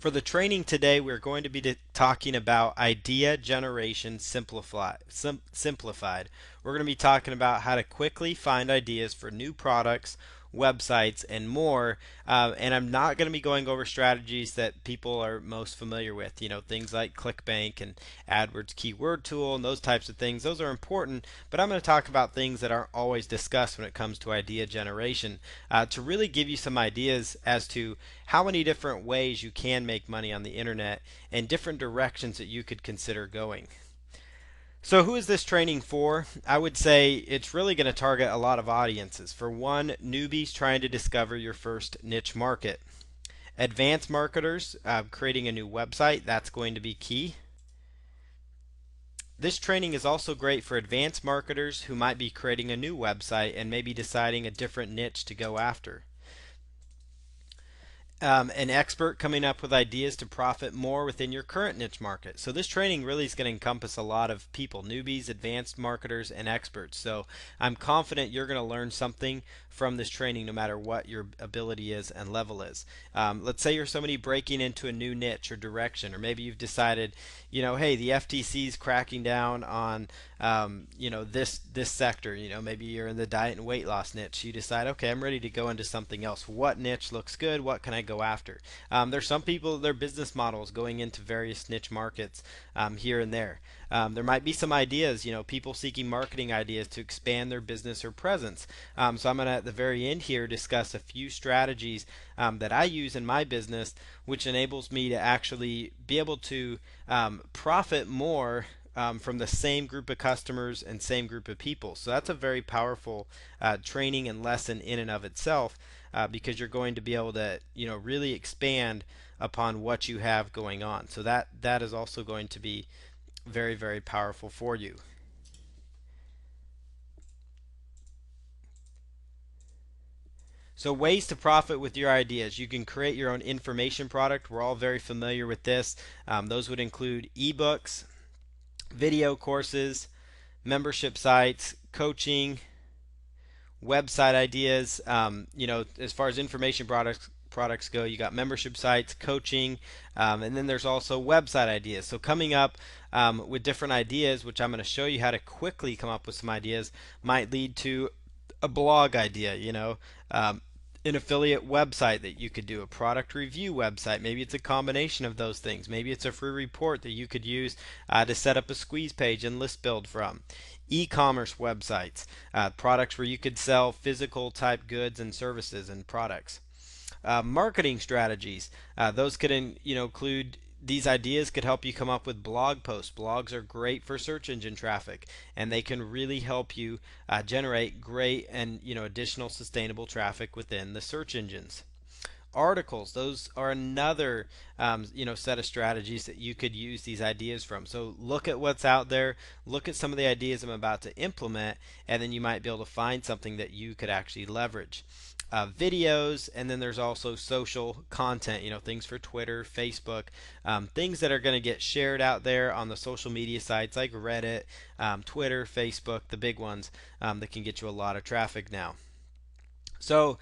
For the training today, we're going to be talking about idea generation simplified. We're going to be talking about how to quickly find ideas for new products, websites, and more. And I'm not going to be going over strategies that people are most familiar with. Things like ClickBank and AdWords keyword tool and those types of things. Those are important, but I'm going to talk about things that aren't always discussed when it comes to idea generation to really give you some ideas as to how many different ways you can make money on the internet and different directions that you could consider going. So, who is this training for? I would say it's really going to target a lot of audiences. For one, newbies trying to discover your first niche market. Advanced marketers creating a new website, that's going to be key. This training is also great for advanced marketers who might be creating a new website and maybe deciding a different niche to go after. An expert coming up with ideas to profit more within your current niche market. So this training really is going to encompass a lot of people, newbies, advanced marketers, and experts. So I'm confident you're going to learn something from this training no matter what your ability is and level is. Let's say you're somebody breaking into a new niche or direction, or maybe you've decided, hey, the FTC is cracking down on this sector. Maybe you're in the diet and weight loss niche. You decide, okay, I'm ready to go into something else. What niche looks good? What can I go after? There's some people, their business models going into various niche markets here and there. There might be some ideas, people seeking marketing ideas to expand their business or presence. So I'm going to, at the very end here, discuss a few strategies that I use in my business, which enables me to actually be able to profit more from the same group of customers and same group of people. So that's a very powerful training and lesson in and of itself because you're going to be able to really expand upon what you have going on. So that is also going to be very, very powerful for you. So ways to profit with your ideas. You can create your own information product. We're all very familiar with this. Those would include ebooks, video courses, membership sites, coaching, website ideas. As far as information products go, you got membership sites, coaching, and then there's also website ideas. So coming up with different ideas, which I'm going to show you how to quickly come up with some ideas, might lead to a blog idea. An affiliate website that you could do, a product review website. Maybe it's a combination of those things. Maybe it's a free report that you could use to set up a squeeze page and list build from. E-commerce websites, products where you could sell physical type goods and services and products. Marketing strategies, those could include these ideas could help you come up with blog posts. Blogs are great for search engine traffic, and they can really help you generate great and additional sustainable traffic within the search engines. Articles, those are another set of strategies that you could use these ideas from. So look at what's out there, look at some of the ideas I'm about to implement, and then you might be able to find something that you could actually leverage. Videos, and then there's also social content, things for Twitter, Facebook, things that are going to get shared out there on the social media sites like Reddit, Twitter, Facebook, the big ones that can get you a lot of traffic now. So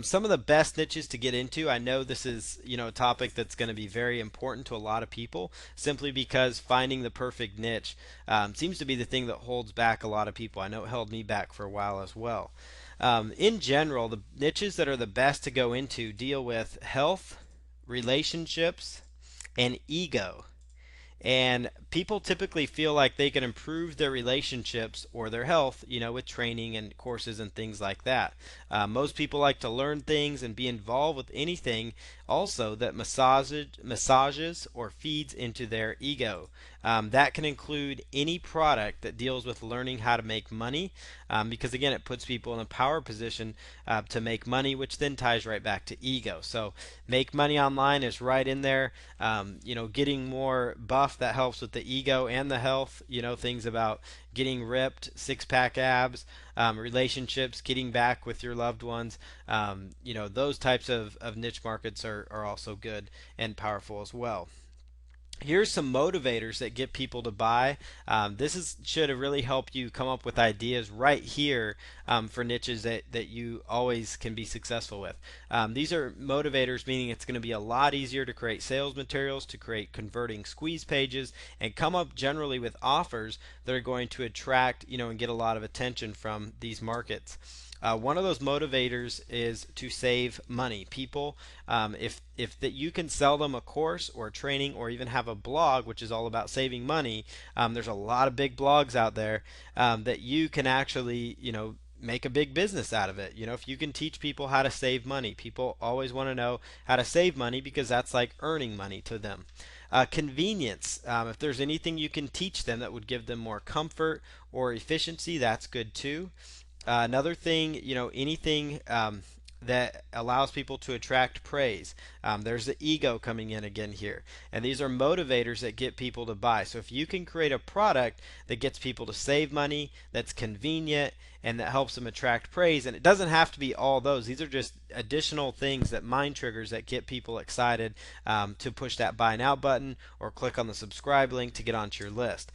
some of the best niches to get into, I know this is a topic that's going to be very important to a lot of people simply because finding the perfect niche seems to be the thing that holds back a lot of people. I know it held me back for a while as well. In general, the niches that are the best to go into deal with health, relationships, and ego. And people typically feel like they can improve their relationships or their health, with training and courses and things like that. Most people like to learn things and be involved with anything also that massages or feeds into their ego. That can include any product that deals with learning how to make money, because again, it puts people in a power position to make money, which then ties right back to ego. So make money online is right in there. Getting more buff, that helps with the ego and the health. Things about getting ripped, six-pack abs, relationships, getting back with your loved ones. Those types of niche markets are also good and powerful as well. Here's some motivators that get people to buy. This is should really help you come up with ideas right here for niches that you always can be successful with. These are motivators, meaning it's going to be a lot easier to create sales materials, to create converting squeeze pages, and come up generally with offers that are going to attract, and get a lot of attention from these markets. One of those motivators is to save money. People, if that you can sell them a course or a training or even have a blog, which is all about saving money, there's a lot of big blogs out there that you can actually, make a big business out of it. If you can teach people how to save money, people always want to know how to save money because that's like earning money to them. Convenience. If there's anything you can teach them that would give them more comfort or efficiency, that's good too. Another thing, anything that allows people to attract praise. There's the ego coming in again here. And these are motivators that get people to buy. So if you can create a product that gets people to save money, that's convenient, and that helps them attract praise, and it doesn't have to be all those. These are just additional things that mind triggers that get people excited to push that buy now button or click on the subscribe link to get onto your list.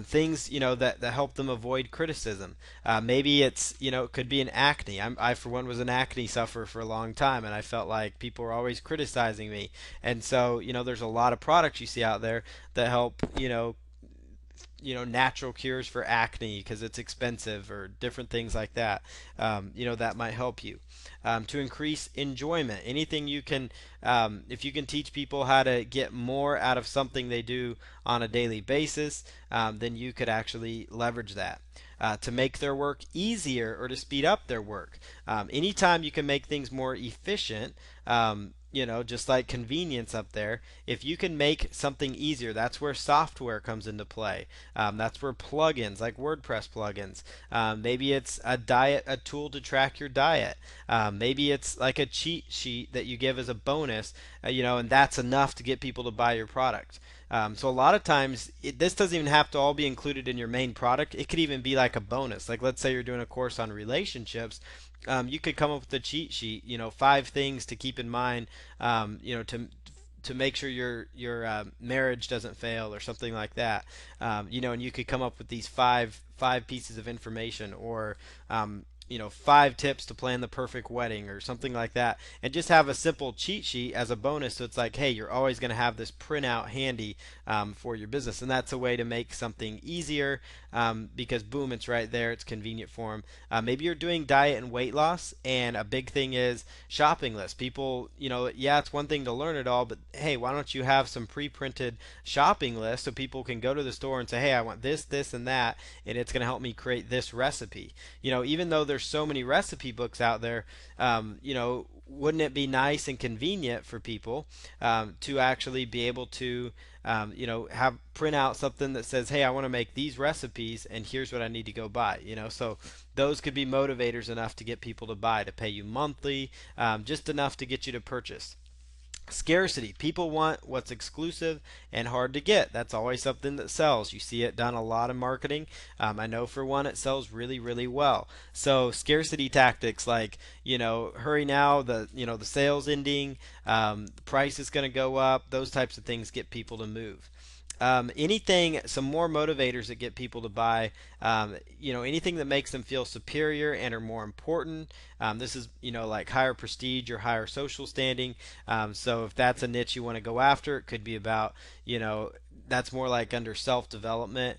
Things that help them avoid criticism. Maybe it's it could be an acne. I for one was an acne sufferer for a long time, and I felt like people were always criticizing me. And so there's a lot of products you see out there that help natural cures for acne because it's expensive or different things like that. That might help you to increase enjoyment. Anything you can, if you can teach people how to get more out of something they do on a daily basis, then you could actually leverage that. To make their work easier or to speed up their work. Anytime you can make things more efficient, just like convenience up there, if you can make something easier, that's where software comes into play. That's where plugins, like WordPress plugins, maybe it's a tool to track your diet. Maybe it's like a cheat sheet that you give as a bonus, and that's enough to get people to buy your product. So a lot of times, this doesn't even have to all be included in your main product. It could even be like a bonus. Like let's say you're doing a course on relationships. You could come up with a cheat sheet. 5 things to keep in mind. To make sure your marriage doesn't fail or something like that. And you could come up with these five pieces of information or 5 tips to plan the perfect wedding or something like that, and just have a simple cheat sheet as a bonus. So it's like, hey, you're always going to have this printout handy for your business, and that's a way to make something easier because boom, it's right there. It's convenient for them. Maybe you're doing diet and weight loss, and a big thing is shopping lists. People, yeah, it's one thing to learn it all, but hey, why don't you have some pre-printed shopping lists so people can go to the store and say, hey, I want this, this, and that, and it's going to help me create this recipe. Even though there's so many recipe books out there, wouldn't it be nice and convenient for people to actually be able to have print out something that says, hey, I want to make these recipes and here's what I need to go buy. So those could be motivators enough to get people to buy, to pay you monthly, just enough to get you to purchase. Scarcity. People want what's exclusive and hard to get. That's always something that sells. You see it done a lot in marketing. I know for one it sells really, really well. So scarcity tactics like, hurry now, the sales ending, the price is going to go up. Those types of things get people to move. Some more motivators that get people to buy, anything that makes them feel superior and are more important. This is, like higher prestige or higher social standing. So if that's a niche you want to go after, it could be about, that's more like under self-development,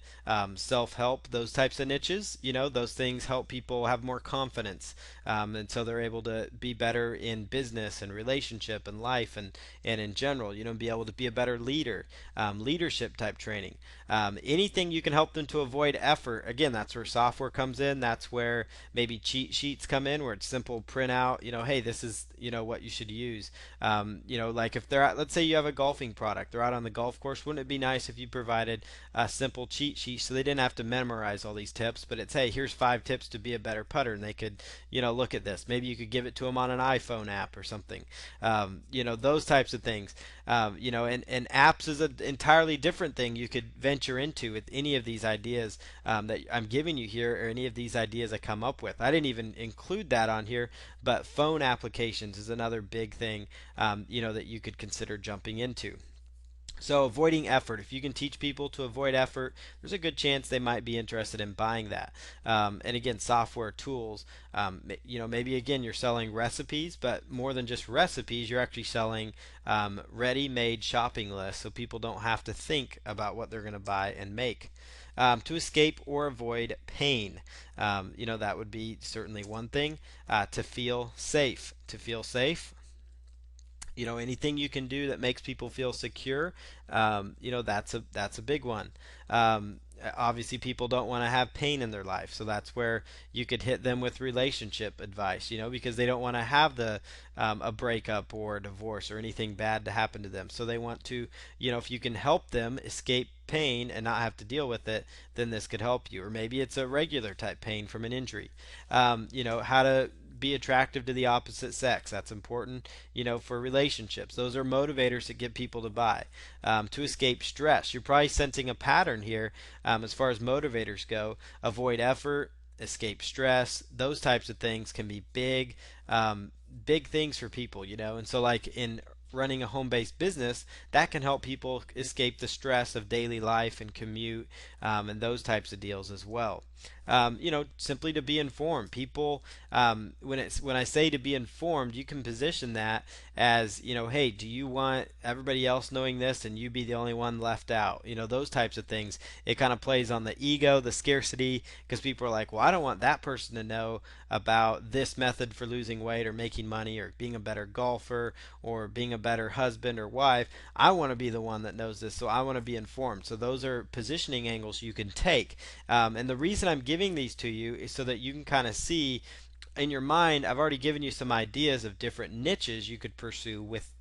self-help, those types of niches. Those things help people have more confidence, and so they're able to be better in business and relationship and life and in general. Be able to be a better leader, leadership type training. Anything you can help them to avoid effort. Again, that's where software comes in. That's where maybe cheat sheets come in, where it's simple print out. Hey, this is what you should use. Like if they're let's say you have a golfing product, they're out on the golf course. Wouldn't it be nice if you provided a simple cheat sheet so they didn't have to memorize all these tips, but it's, hey, here's 5 tips to be a better putter, and they could look at this. Maybe you could give it to them on an iPhone app or something. Those types of things. And apps is an entirely different thing you could venture into with any of these ideas that I'm giving you here, or any of these ideas I come up with. I didn't even include that on here, but phone applications is another big thing that you could consider jumping into. So avoiding effort. If you can teach people to avoid effort, there's a good chance they might be interested in buying that. And again, software tools. Maybe again you're selling recipes, but more than just recipes, you're actually selling ready-made shopping lists, so people don't have to think about what they're going to buy and make. To escape or avoid pain. That would be certainly one thing. To feel safe. To feel safe, anything you can do that makes people feel secure, that's a big one. Obviously people don't want to have pain in their life, so that's where you could hit them with relationship advice, because they don't want to have a breakup or a divorce or anything bad to happen to them, so they want to, if you can help them escape pain and not have to deal with it, then this could help you. Or maybe it's a regular type pain from an injury. How to be attractive to the opposite sex. That's important, for relationships. Those are motivators that get people to buy. To escape stress. You're probably sensing a pattern here as far as motivators go. Avoid effort, escape stress. Those types of things can be big things for people, and so like in running a home-based business, that can help people escape the stress of daily life and commute, and those types of deals as well. Simply to be informed. People, when I say to be informed, you can position that as, hey, do you want everybody else knowing this and you be the only one left out? Those types of things. It kind of plays on the ego, the scarcity, because people are like, well, I don't want that person to know about this method for losing weight or making money or being a better golfer or being a better husband or wife. I want to be the one that knows this, so I want to be informed. So those are positioning angles you can take. And the reason I'm giving these to you is so that you can kind of see in your mind. I've already given you some ideas of different niches you could pursue with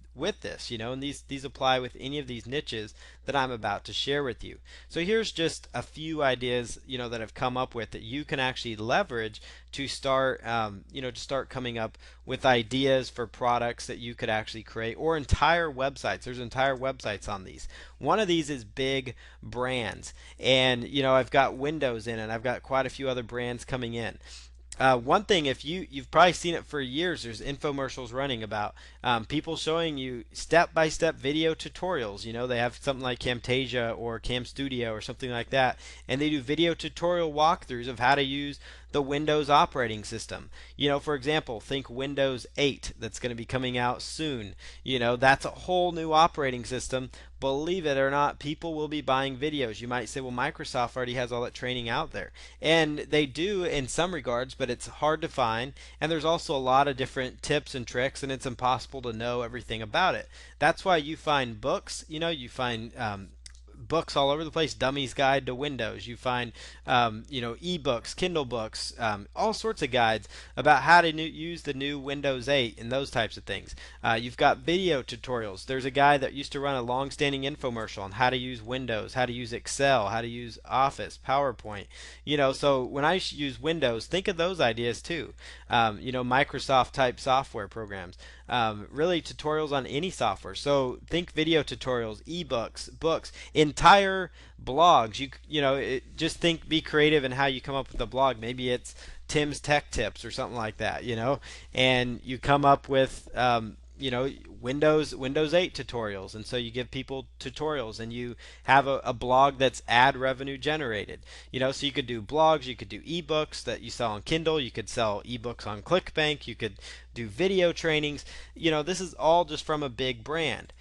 this, and these apply with any of these niches that I'm about to share with you. So here's just a few ideas, that I've come up with that you can actually leverage to start, to start coming up with ideas for products that you could actually create, or entire websites. There's entire websites on these. One of these is big brands, and I've got Windows in it. I've got quite a few other brands coming in. One thing, if you've probably seen it for years, there's infomercials running about people showing you step-by-step video tutorials. They have something like Camtasia or Cam Studio or something like that, and they do video tutorial walkthroughs of how to use the Windows operating system. For example, think Windows 8 that's going to be coming out soon. That's a whole new operating system. Believe it or not, people will be buying videos. You might say, well, Microsoft already has all that training out there. And they do in some regards, but it's hard to find. And there's also a lot of different tips and tricks, and it's impossible to know everything about it. That's why you find books, you find books all over the place. Dummy's Guide to Windows. You find, ebooks, Kindle books, all sorts of guides about how to use the new Windows 8 and those types of things. You've got video tutorials. There's a guy that used to run a long-standing infomercial on how to use Windows, how to use Excel, how to use Office, PowerPoint. So when I use Windows, think of those ideas too. Microsoft type software programs. Really tutorials on any software. So think video tutorials, ebooks, books, entire blogs. Just think, be creative in how you come up with a blog. Maybe it's Tim's Tech Tips or something like that. And you come up with Windows 8 tutorials, and so you give people tutorials, and you have a blog that's ad revenue generated. So you could do blogs, you could do ebooks that you sell on Kindle, you could sell ebooks on ClickBank, you could do video trainings. This is all just from a big brand.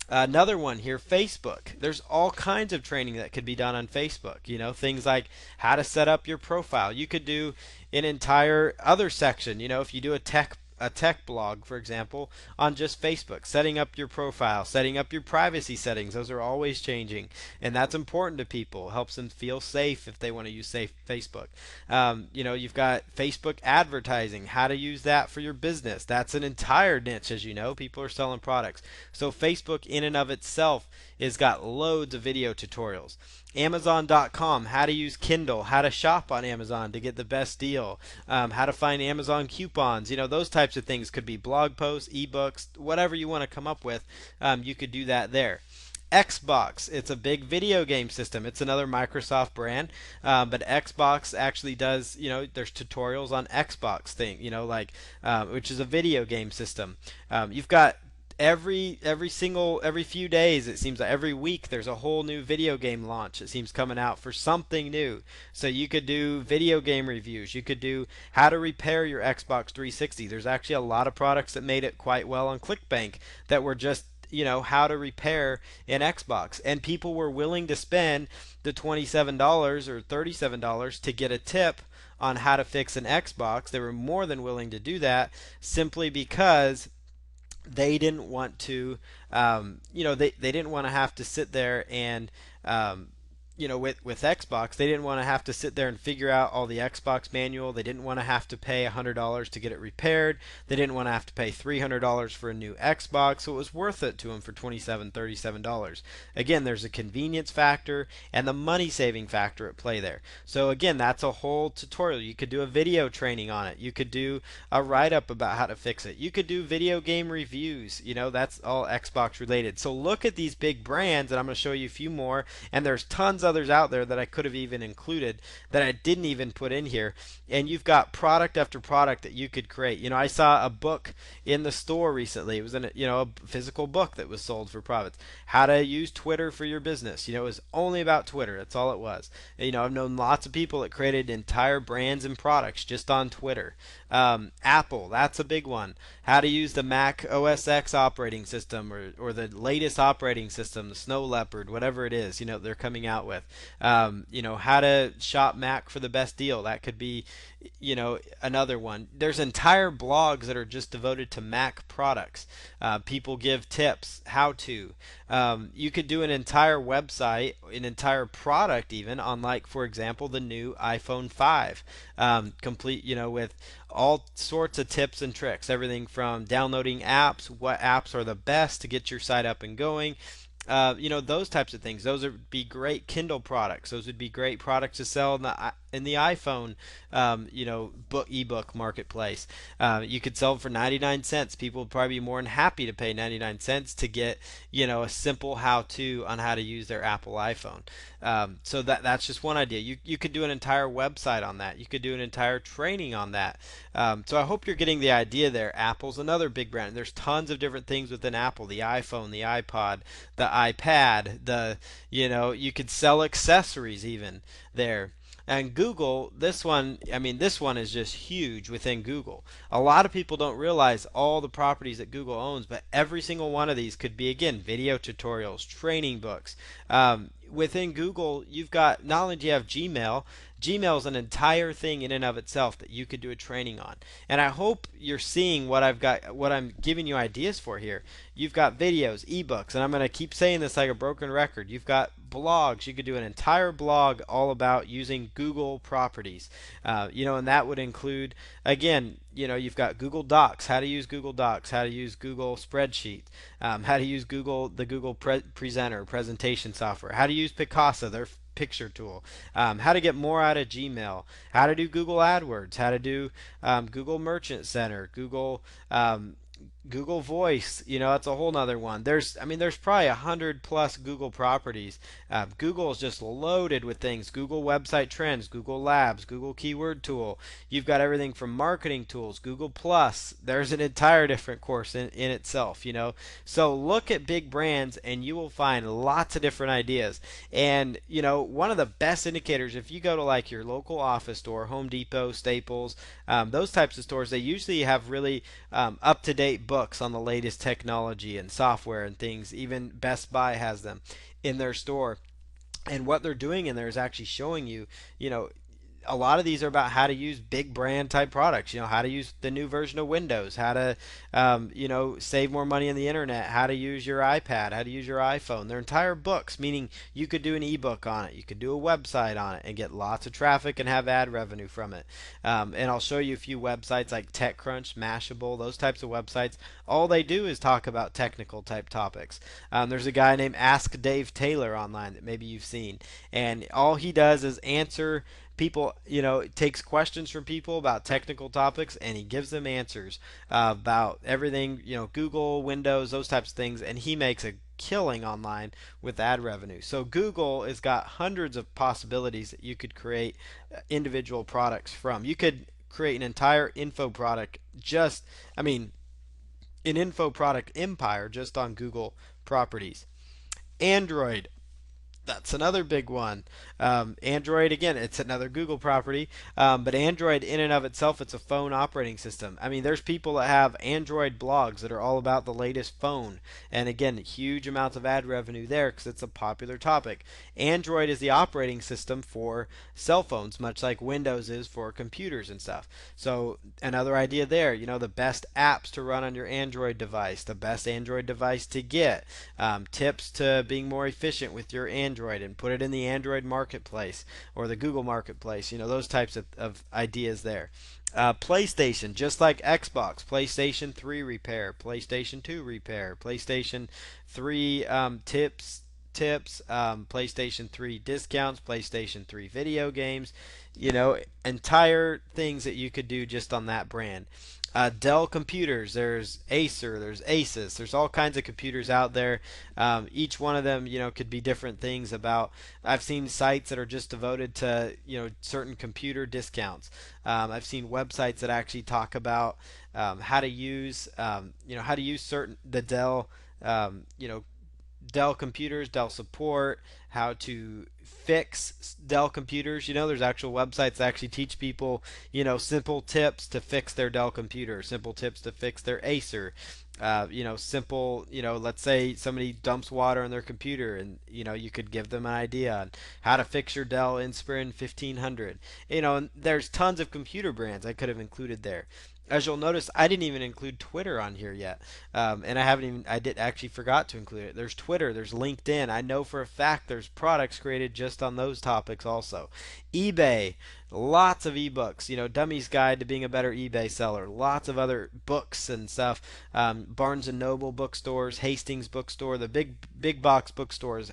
Another one here, Facebook. There's all kinds of training that could be done on Facebook. Things like how to set up your profile. You could do an entire other section. If you do a tech blog, for example, on just Facebook, setting up your profile, setting up your privacy settings. Those are always changing, and that's important to people. It helps them feel safe if they want to use safe Facebook. You've got Facebook advertising, how to use that for your business. That's an entire niche, as you know. People are selling products. So Facebook in and of itself has got loads of video tutorials. Amazon.com, how to use Kindle, how to shop on Amazon to get the best deal, how to find Amazon coupons. Those types of things could be blog posts, ebooks, whatever you want to come up with. You could do that there. Xbox, it's a big video game system. It's another Microsoft brand, but Xbox actually does, there's tutorials on Xbox thing, which is a video game system. You've got every few days, it seems like every week there's a whole new video game launch, it seems, coming out for something new. So you could do video game reviews, you could do how to repair your Xbox 360. There's actually a lot of products that made it quite well on ClickBank that were just, how to repair an Xbox, and people were willing to spend the $27 or $37 to get a tip on how to fix an Xbox. They were more than willing to do that simply because they didn't want to, they didn't want to have to sit there and, um, with Xbox, they didn't want to have to sit there and figure out all the Xbox manual. They didn't want to have to pay $100 to get it repaired. They didn't want to have to pay $300 for a new Xbox. So it was worth it to them for $27, $37. Again, there's a convenience factor and the money saving factor at play there. So again, that's a whole tutorial. You could do a video training on it. You could do a write up about how to fix it. You could do video game reviews. That's all Xbox related. So look at these big brands, and I'm going to show you a few more. And there's tons others out there that I could have even included that I didn't even put in here. And you've got product after product that you could create. I saw a book in the store recently. It was a physical book that was sold for profits. How to use Twitter for your business. It was only about Twitter. That's all it was. I've known lots of people that created entire brands and products just on Twitter. Apple, that's a big one. How to use the Mac OS X operating system, or the latest operating system, the Snow Leopard, whatever it is, they're coming out with. How to shop Mac for the best deal. That could be, another one. There's entire blogs that are just devoted to Mac products. People give tips, how to. You could do an entire website, an entire product even, on, like, for example, the new iPhone 5. Complete, with all sorts of tips and tricks. Everything from downloading apps, what apps are the best to get your site up and going. Those types of things. Those would be great Kindle products. Those would be great products to sell in the iPhone, ebook marketplace. You could sell them for 99 cents. People would probably be more than happy to pay 99 cents to get, a simple how-to on how to use their Apple iPhone. So that's just one idea. You could do an entire website on that. You could do an entire training on that. So I hope you're getting the idea there. Apple's another big brand. There's tons of different things within Apple: the iPhone, the iPod, the iPad. You could sell accessories even there. And Google, this one is just huge within Google. A lot of people don't realize all the properties that Google owns, but every single one of these could be, again, video tutorials, training books. Within Google, you've got, not only do you have Gmail, Gmail is an entire thing in and of itself that you could do a training on. And I hope you're seeing what I'm giving you ideas for here. You've got videos, ebooks, and I'm going to keep saying this like a broken record. You've got blogs. You could do an entire blog all about using Google properties. And that would include, again, you've got Google Docs, how to use Google Docs, how to use Google Spreadsheet, how to use the Google Presenter presentation software, how to use Picasa, their picture tool, how to get more out of Gmail, how to do Google AdWords, how to do Google Merchant Center, Google Voice. That's a whole nother one. There's probably 100+ Google properties. Google is just loaded with things. Google Website Trends, Google Labs, Google Keyword Tool. You've got everything from marketing tools, Google Plus. There's an entire different course in itself. So look at big brands and you will find lots of different ideas. And one of the best indicators, if you go to like your local office store, Home Depot, Staples, those types of stores, they usually have really up-to-date books on the latest technology and software and things. Even Best Buy has them in their store. And what they're doing in there is actually showing you, a lot of these are about how to use big brand type products. How to use the new version of Windows, how to, save more money on the internet, how to use your iPad, how to use your iPhone. They're entire books, meaning you could do an ebook on it, you could do a website on it, and get lots of traffic and have ad revenue from it. And I'll show you a few websites like TechCrunch, Mashable, those types of websites. All they do is talk about technical type topics. There's a guy named Ask Dave Taylor online that maybe you've seen, and all he does is answer people, takes questions from people about technical topics, and he gives them answers about everything, Google, Windows, those types of things, and he makes a killing online with ad revenue. So Google has got hundreds of possibilities that you could create individual products from. You could create an entire info product just, an info product empire just on Google properties. Android, that's another big one. Android, again, it's another Google property, but Android in and of itself, it's a phone operating system. I mean, there's people that have Android blogs that are all about the latest phone, and again, huge amounts of ad revenue there because it's a popular topic. Android is the operating system for cell phones, much like Windows is for computers and stuff. So another idea there, the best apps to run on your Android device, the best Android device to get, tips to being more efficient with your Android and put it in the Android marketplace or the Google marketplace, those types of ideas there. PlayStation, just like Xbox, PlayStation 3 repair, PlayStation 2 repair, PlayStation 3 tips, PlayStation 3 discounts, PlayStation 3 video games, entire things that you could do just on that brand. Dell computers, there's Acer, there's Asus, there's all kinds of computers out there. Each one of them, could be different things about. I've seen sites that are just devoted to, certain computer discounts. I've seen websites that actually talk about how to use, how to use certain the Dell, Dell computers, Dell support, how to fix Dell computers. There's actual websites that actually teach people, simple tips to fix their Dell computer, simple tips to fix their Acer. Simple, let's say somebody dumps water on their computer and, you could give them an idea on how to fix your Dell Inspiron 1500. And there's tons of computer brands I could have included there. As you'll notice, I didn't even include Twitter on here yet, and I did actually forgot to include it. There's Twitter, there's LinkedIn. I know for a fact there's products created just on those topics also. eBay, lots of ebooks. Dummy's Guide to Being a Better eBay Seller. Lots of other books and stuff. Barnes and Noble bookstores, Hastings bookstore, the big box bookstores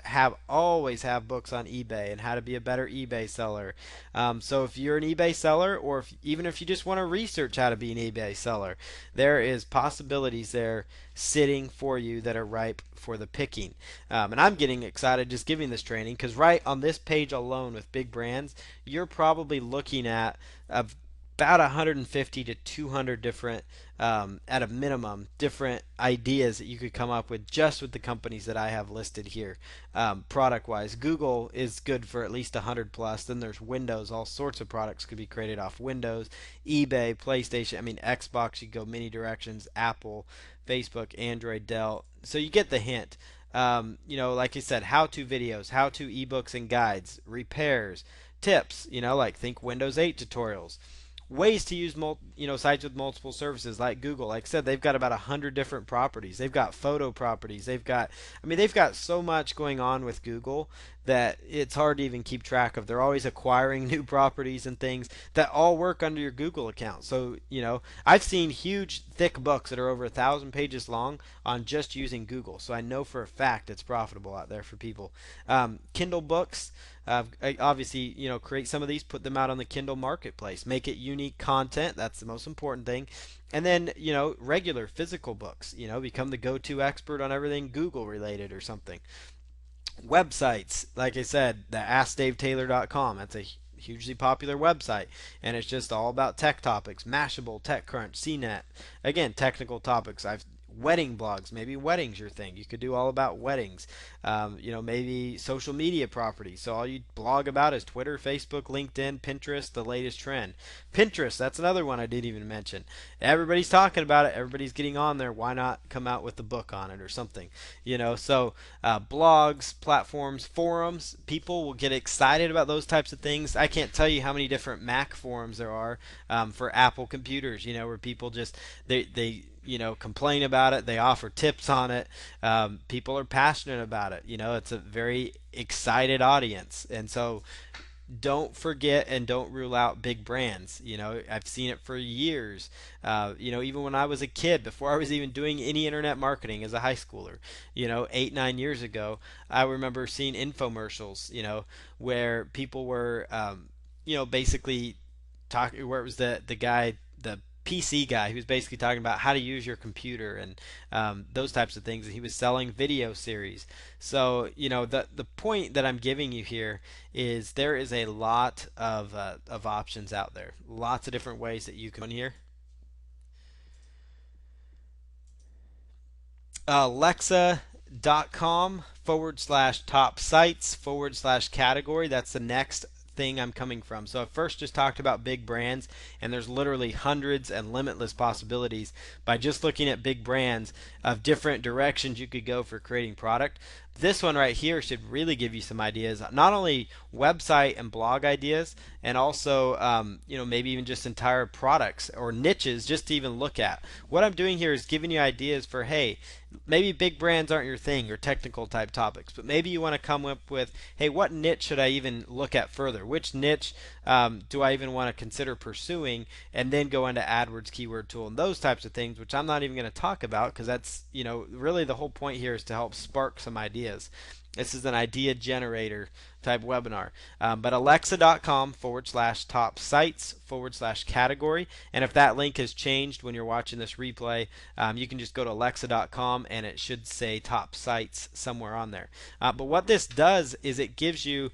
always have books on eBay and how to be a better eBay seller. So if you're an eBay seller, or even if you just want to research how to be an eBay seller, there is possibilities there sitting for you that are ripe for the picking. And I'm getting excited just giving this training because right on this page alone with big brands, you're probably looking at about 150 to 200 different, at a minimum, different ideas that you could come up with just with the companies that I have listed here. Product wise, Google is good for at least 100 plus. Then there's Windows, all sorts of products could be created off Windows, eBay, PlayStation, I mean, Xbox, you go many directions, Apple, Facebook, Android, Dell. So you get the hint. Like I said, how-to videos, how-to ebooks and guides, repairs, tips, like think Windows 8 tutorials, ways to use sites with multiple services like Google. Like I said, they've got about 100 different properties. They've got photo properties. They've got so much going on with Google that it's hard to even keep track of. They're always acquiring new properties and things that all work under your Google account. So, I've seen huge, thick books that are over 1,000 pages long on just using Google. So I know for a fact it's profitable out there for people. Kindle books. Obviously, create some of these, put them out on the Kindle marketplace, make it unique content. That's the most important thing. And then, regular physical books, become the go-to expert on everything Google related or something. Websites, like I said, the AskDaveTaylor.com. That's a hugely popular website, and it's just all about tech topics. Mashable, TechCrunch, CNET. Again, technical topics. Wedding blogs, maybe weddings your thing. You could do all about weddings. Maybe social media properties. So all you blog about is Twitter, Facebook, LinkedIn, Pinterest, the latest trend. Pinterest, that's another one I didn't even mention. Everybody's talking about it. Everybody's getting on there. Why not come out with a book on it or something? So blogs, platforms, forums. People will get excited about those types of things. I can't tell you how many different Mac forums there are for Apple computers. Where people just they complain about it. They offer tips on it. People are passionate about it. It's a very excited audience. And so don't forget and don't rule out big brands. I've seen it for years. Even when I was a kid, before I was even doing any internet marketing as a high schooler, 8, 9 years ago, I remember seeing infomercials, where people were, basically talking, where it was the guy, the PC guy, who was basically talking about how to use your computer and those types of things. And he was selling video series. So the point that I'm giving you here is there is a lot of options out there. Lots of different ways that you can here. Alexa.com/top sites/category. That's the next thing I'm coming from. So I first just talked about big brands, and there's literally hundreds and limitless possibilities by just looking at big brands of different directions you could go for creating product. This one right here should really give you some ideas, not only website and blog ideas, and also maybe even just entire products or niches just to even look at. What I'm doing here is giving you ideas for, hey, maybe big brands aren't your thing or technical type topics, but maybe you want to come up with, hey, what niche should I even look at further? Which niche do I even want to consider pursuing? And then go into AdWords keyword tool and those types of things, which I'm not even going to talk about because that's, really the whole point here is to help spark some ideas. This is an idea generator type webinar. But alexa.com/top sites/category. And if that link has changed when you're watching this replay, you can just go to alexa.com and it should say top sites somewhere on there. But what this does is it gives you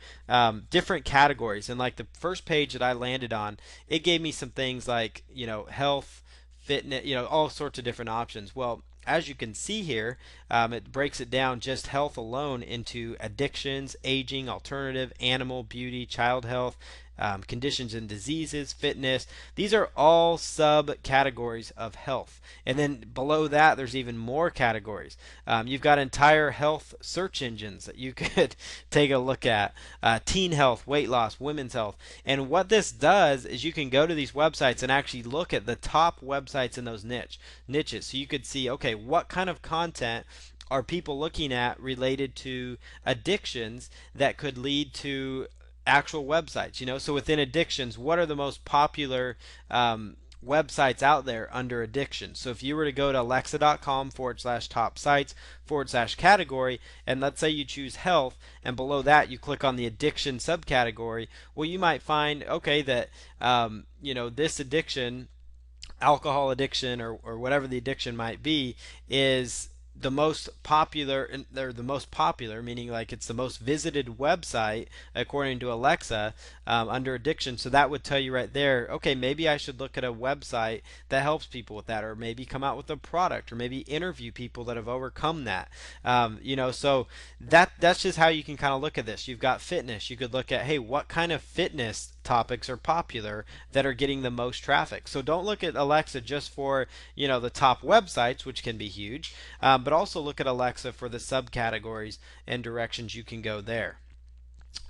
different categories. And like the first page that I landed on, it gave me some things like, health, fitness, all sorts of different options. Well, as you can see here, it breaks it down just health alone into addictions, aging, alternative, animal, beauty, child health, conditions and diseases, fitness. These are all subcategories of health. And then below that, there's even more categories. You've got entire health search engines that you could take a look at. Teen health, weight loss, women's health. And what this does is you can go to these websites and actually look at the top websites in those niches. So you could see, okay, what kind of content are people looking at related to addictions that could lead to actual websites? So within addictions, what are the most popular websites out there under addiction? So if you were to go to alexa.com/top sites/category, and let's say you choose health, and below that you click on the addiction subcategory, well, you might find, okay, that this addiction, alcohol addiction or whatever the addiction might be, is the most popular, or the most popular, meaning like it's the most visited website according to Alexa under addiction. So that would tell you right there, okay, maybe I should look at a website that helps people with that, or maybe come out with a product, or maybe interview people that have overcome that. So that's just how you can kind of look at this. You've got fitness. You could look at, hey, what kind of fitness topics are popular that are getting the most traffic. So don't look at Alexa just for the top websites, which can be huge, but also look at Alexa for the subcategories and directions you can go there.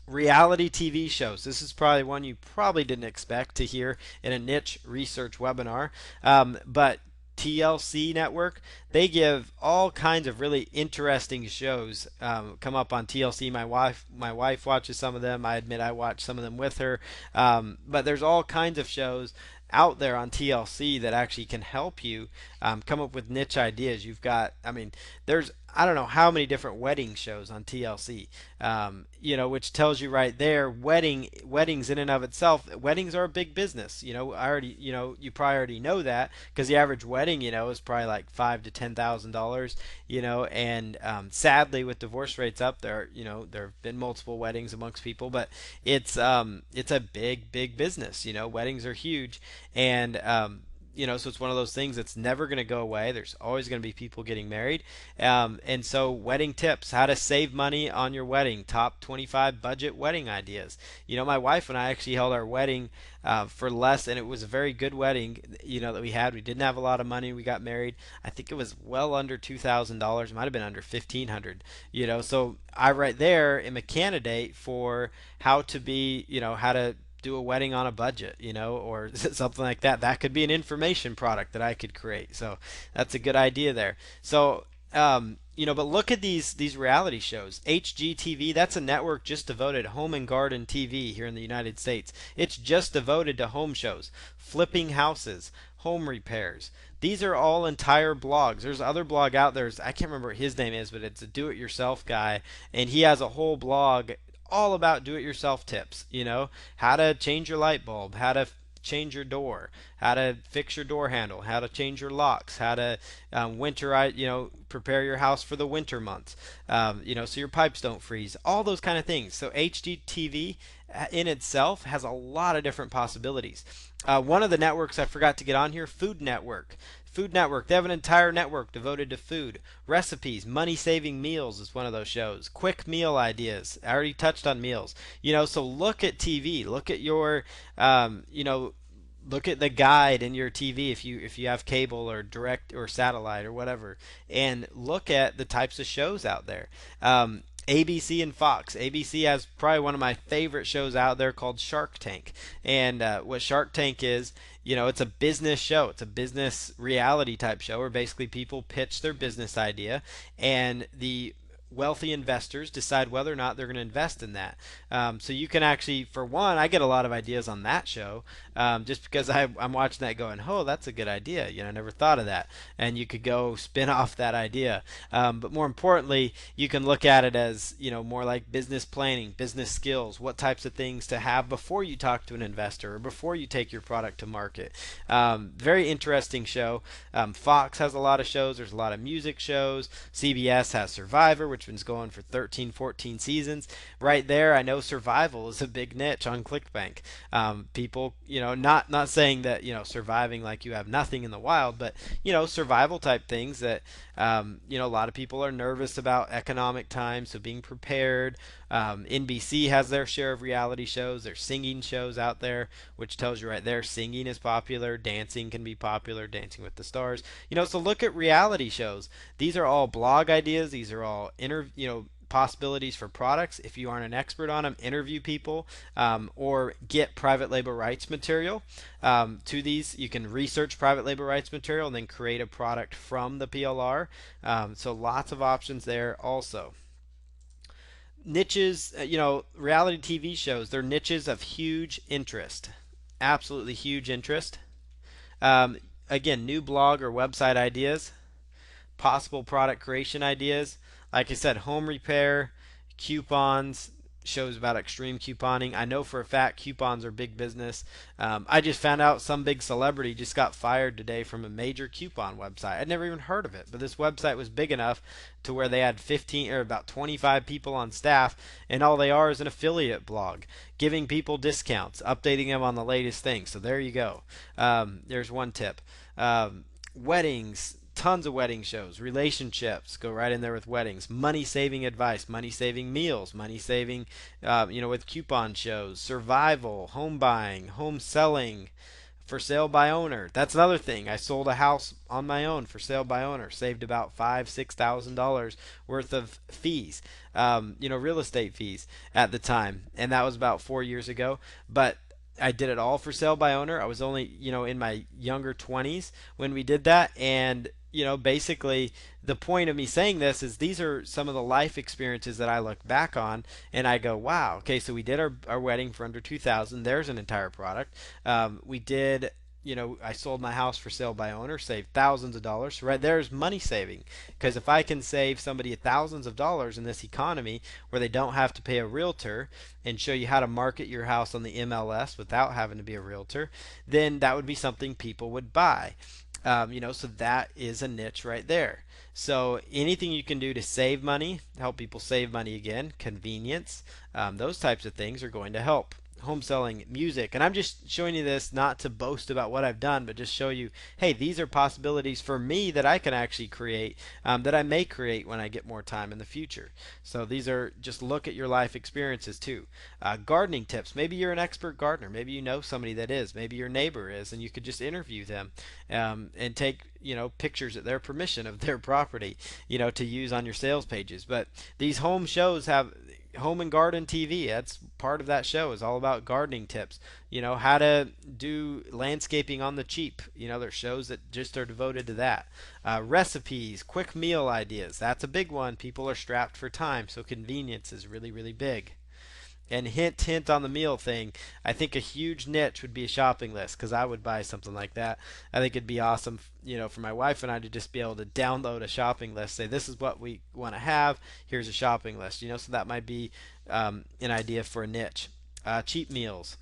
Reality TV shows. This is probably one you probably didn't expect to hear in a niche research webinar, but TLC network, they give all kinds of really interesting shows come up on TLC. My wife watches some of them. I admit I watch some of them with her, but there's all kinds of shows out there on TLC that actually can help you come up with niche ideas. You've got, there's, I don't know how many different wedding shows on TLC, which tells you right there, weddings in and of itself, weddings are a big business. You probably already know that because the average wedding, is probably like $5,000 to $10,000, and sadly with divorce rates up there, there have been multiple weddings amongst people, but it's a big business. Weddings are huge, and so it's one of those things that's never going to go away. There's always going to be people getting married. And so wedding tips, how to save money on your wedding, top 25 budget wedding ideas. My wife and I actually held our wedding for less, and it was a very good wedding, that we had. We didn't have a lot of money. We got married. I think it was well under $2,000. It might have been under $1,500, so I right there am a candidate for how to be, how to do a wedding on a budget, or something like that. That could be an information product that I could create. So that's a good idea there. So, but look at these reality shows. HGTV, that's a network just devoted home and garden TV here in the United States. It's just devoted to home shows, flipping houses, home repairs. These are all entire blogs. There's other blog out there. I can't remember what his name is, but it's a do-it-yourself guy, and he has a whole blog all about do-it-yourself tips. How to change your light bulb, how to change your door, how to fix your door handle, how to change your locks, how to prepare your house for the winter months, so your pipes don't freeze, all those kind of things. So HGTV, in itself has a lot of different possibilities. One of the networks I forgot to get on here, Food Network. Food Network, they have an entire network devoted to food. Recipes, money saving meals is one of those shows. Quick meal ideas. I already touched on meals. So look at TV. Look at your, look at the guide in your TV if you have cable or direct or satellite or whatever, and look at the types of shows out there. ABC and Fox. ABC has probably one of my favorite shows out there called Shark Tank. And what Shark Tank is, it's a business show. It's a business reality type show where basically people pitch their business idea and the wealthy investors decide whether or not they're going to invest in that. So you can actually, for one, I get a lot of ideas on that show just because I'm watching that going, oh, that's a good idea. I never thought of that. And you could go spin off that idea. But more importantly, you can look at it as, more like business planning, business skills, what types of things to have before you talk to an investor or before you take your product to market. Very interesting show. Fox has a lot of shows. There's a lot of music shows. CBS has Survivor, which been going for 13, 14 seasons. Right there, I know survival is a big niche on ClickBank. People, not saying that, surviving like you have nothing in the wild, but, survival type things that, a lot of people are nervous about economic times, so being prepared. NBC has their share of reality shows. There's singing shows out there, which tells you right there singing is popular, dancing can be popular, Dancing with the Stars. So look at reality shows. These are all blog ideas. These are all possibilities for products. If you aren't an expert on them, interview people or get private label rights material to these. You can research private label rights material and then create a product from the PLR. So lots of options there also. Niches, reality TV shows, they're niches of huge interest. Absolutely huge interest. Um, Again, new blog or website ideas, possible product creation ideas. Like I said, home repair, coupons, shows about extreme couponing. I know for a fact coupons are big business. I just found out some big celebrity just got fired today from a major coupon website. I'd never even heard of it, but this website was big enough to where they had 15 or about 25 people on staff, and all they are is an affiliate blog, giving people discounts, updating them on the latest things. So there you go. There's one tip. Weddings, tons of wedding shows, relationships, go right in there with weddings, money saving advice, money saving meals, money saving, with coupon shows, survival, home buying, home selling, for sale by owner. That's another thing. I sold a house on my own for sale by owner, saved about $5,000-6,000 worth of fees, real estate fees at the time, and that was about 4 years ago. But I did it all for sale by owner. I was only, in my younger 20s when we did that. And, basically the point of me saying this is these are some of the life experiences that I look back on and I go, wow, okay, so we did our wedding for under 2,000. There's an entire product. We did, I sold my house for sale by owner, saved thousands of dollars. So right there's money saving. Because if I can save somebody thousands of dollars in this economy where they don't have to pay a realtor and show you how to market your house on the MLS without having to be a realtor, then that would be something people would buy. So that is a niche right there. So anything you can do to save money, help people save money again, convenience, those types of things are going to help. Home selling, music, and I'm just showing you this not to boast about what I've done, but just show you, hey, these are possibilities for me that I can actually create, that I may create when I get more time in the future. So these are just look at your life experiences too. Gardening tips. Maybe you're an expert gardener. Maybe you know somebody that is. Maybe your neighbor is, and you could just interview them and take pictures at their permission of their property, to use on your sales pages. But these home shows have home and garden TV. That's part of that show is all about gardening tips. How to do landscaping on the cheap. There's shows that just are devoted to that. Recipes, quick meal ideas. That's a big one. People are strapped for time, so convenience is really, really big. And hint, hint on the meal thing. I think a huge niche would be a shopping list because I would buy something like that. I think it'd be awesome, for my wife and I to just be able to download a shopping list. Say this is what we want to have. Here's a shopping list. So that might be an idea for a niche. Cheap meals.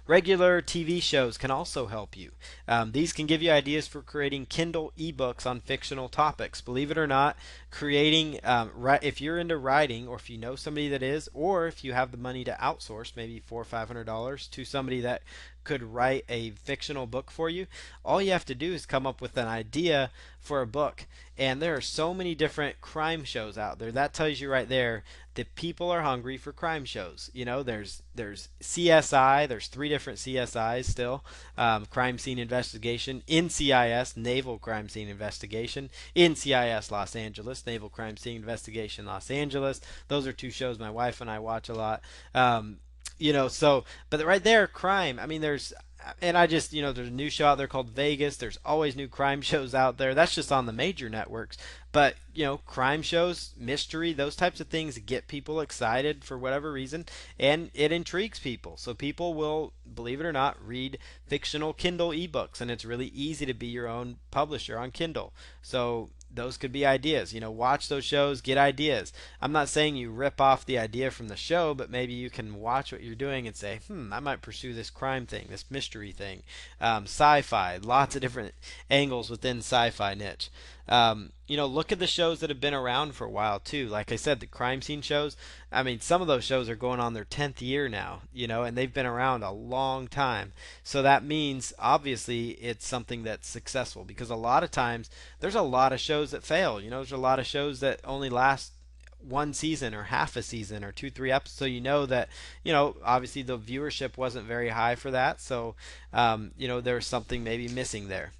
Regular TV shows can also help you. These can give you ideas for creating Kindle ebooks on fictional topics. Believe it or not, creating if you're into writing, or if you know somebody that is, or if you have the money to outsource, maybe $400 or $500 to somebody that could write a fictional book for you, all you have to do is come up with an idea for a book. And there are so many different crime shows out there. That tells you right there that people are hungry for crime shows. You know, there's CSI. There's three different CSIs still. Crime scene investigation. NCIS, Naval Crime Scene Investigation. NCIS Los Angeles, Naval Crime Scene Investigation Los Angeles. Those are two shows my wife and I watch a lot. So, but right there, crime. I mean, and I just, there's a new show out there called Vegas. There's always new crime shows out there. That's just on the major networks. But, crime shows, mystery, those types of things get people excited for whatever reason, and it intrigues people. So people will, believe it or not, read fictional Kindle ebooks, and it's really easy to be your own publisher on Kindle. So those could be ideas. Watch those shows, get ideas. I'm not saying you rip off the idea from the show, but maybe you can watch what you're doing and say, I might pursue this crime thing, this mystery thing. Sci-fi, lots of different angles within sci-fi niche. Look at the shows that have been around for a while too. Like I said, the crime scene shows. I mean, some of those shows are going on their 10th year now, and they've been around a long time. So that means obviously it's something that's successful, because a lot of times there's a lot of shows that fail. There's a lot of shows that only last one season or half a season or 2, 3 episodes. So that, obviously the viewership wasn't very high for that. So, there's something maybe missing there.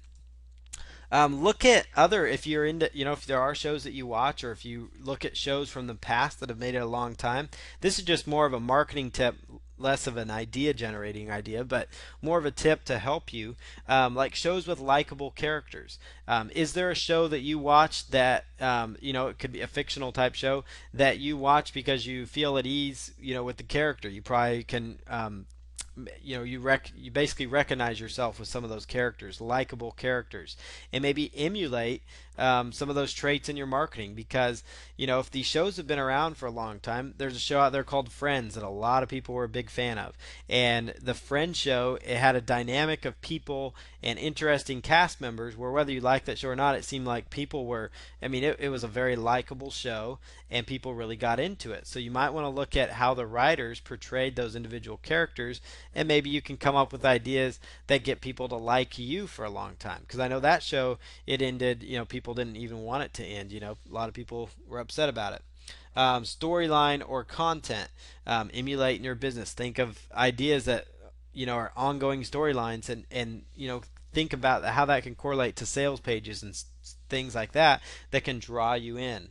Look at if you're into, if there are shows that you watch, or if you look at shows from the past that have made it a long time. This is just more of a marketing tip, less of an idea generating idea, but more of a tip to help you. Like shows with likable characters. Is there a show that you watch that, it could be a fictional type show that you watch because you feel at ease, with the character? You probably can, you basically recognize yourself with some of those characters, likable characters, and maybe emulate some of those traits in your marketing. Because if these shows have been around for a long time, there's a show out there called Friends that a lot of people were a big fan of, and the Friends show, it had a dynamic of people and interesting cast members where, whether you like that show or not, it seemed like people were, it was a very likable show and people really got into it. So you might want to look at how the writers portrayed those individual characters, and maybe you can come up with ideas that get people to like you for a long time. Because I know that show, it ended, people didn't even want it to end. A lot of people were upset about it. Storyline or content, emulate in your business. Think of ideas that are ongoing storylines, and think about how that can correlate to sales pages and things like that that can draw you in.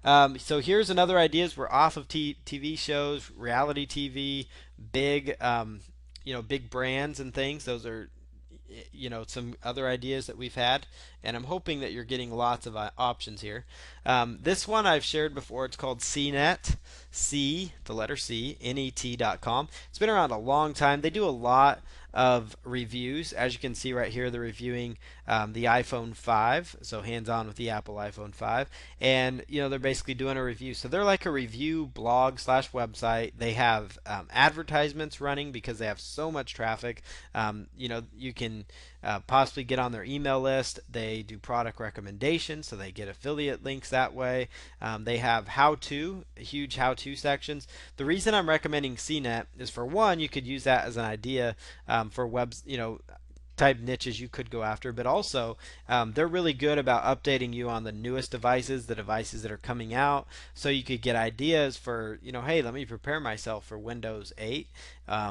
So here's another ideas. We're off of TV shows, reality TV, big, big brands and things. Those are, some other ideas that we've had, and I'm hoping that you're getting lots of options here. This one I've shared before. It's called CNET, the letter C, net.com. It's been around a long time. They do a lot of reviews. As you can see right here, they're reviewing the iPhone 5, so hands-on with the Apple iPhone 5, and they're basically doing a review. So they're like a review blog slash website. They have advertisements running because they have so much traffic. You can possibly get on their email list. They do product recommendations, so they get affiliate links that way. They have huge how-to sections. The reason I'm recommending CNET is, for one, you could use that as an idea for webs, type niches you could go after, but also they're really good about updating you on the newest devices, the devices that are coming out, so you could get ideas for, hey, let me prepare myself for Windows 8